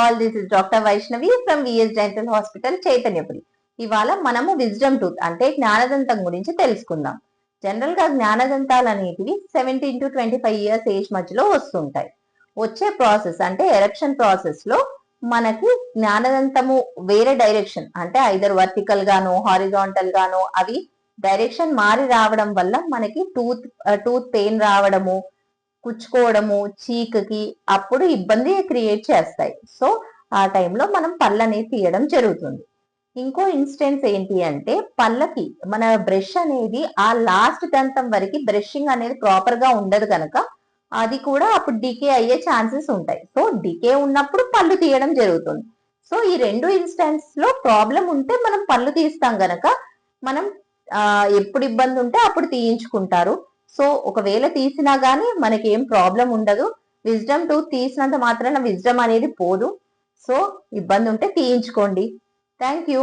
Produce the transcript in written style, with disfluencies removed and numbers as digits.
All, this is doctor Vaishnavi from VS dental hospital Chaitanyapuri. ఇవాళ మనము wisdom tooth అంటే జ్ఞానదంతం గురించి తెలుసుకుందాం. జనరల్ గా జ్ఞానదంతాలు అనేటివి 17 to 25 ఇయర్స్ ఏజ్ మధ్యలో వస్తుంటాయి. వచ్చే ప్రాసెస్ అంటే ఎరప్షన్ ప్రాసెస్ లో మనకి జ్ఞానదంతము వేరే డైరెక్షన్ అంటే ఐదర్ వర్టికల్ గానో హారిజాంటల్ గానో అవి డైరెక్షన్ మారి రావడం వల్ల మనకి టూత్ పెయిన్ రావడము, కుచ్చుకోవడము చీక్కి అప్పుడు ఇబ్బంది క్రియేట్ చేస్తాయి. సో ఆ టైంలో మనం పళ్ళని తీయడం జరుగుతుంది. ఇంకో ఇన్స్టెన్స్ ఏంటి అంటే పళ్ళకి మన బ్రష్ అనేది ఆ లాస్ట్ దంతం వరకు బ్రషింగ్ అనేది ప్రాపర్ గా ఉండదు కనుక అది కూడా అప్పుడు డికే అయ్యే ఛాన్సెస్ ఉంటాయి. సో డికే ఉన్నప్పుడు పళ్ళు తీయడం జరుగుతుంది. సో ఈ రెండు ఇన్స్టెన్స్ లో ప్రాబ్లం ఉంటే మనం పళ్ళు తీస్తాం గనక మనం ఎప్పుడు ఇబ్బంది ఉంటే అప్పుడు తీయించుకుంటారు. సో ఒకవేళ తీసినా గానీ మనకి ఏం ప్రాబ్లం ఉండదు. విజ్డమ్ టూత్ తీసినంత మాత్రాన విజ్డమ్ అనేది పోదు. సో ఇబ్బంది ఉంటే తీయించుకోండి. Thank you.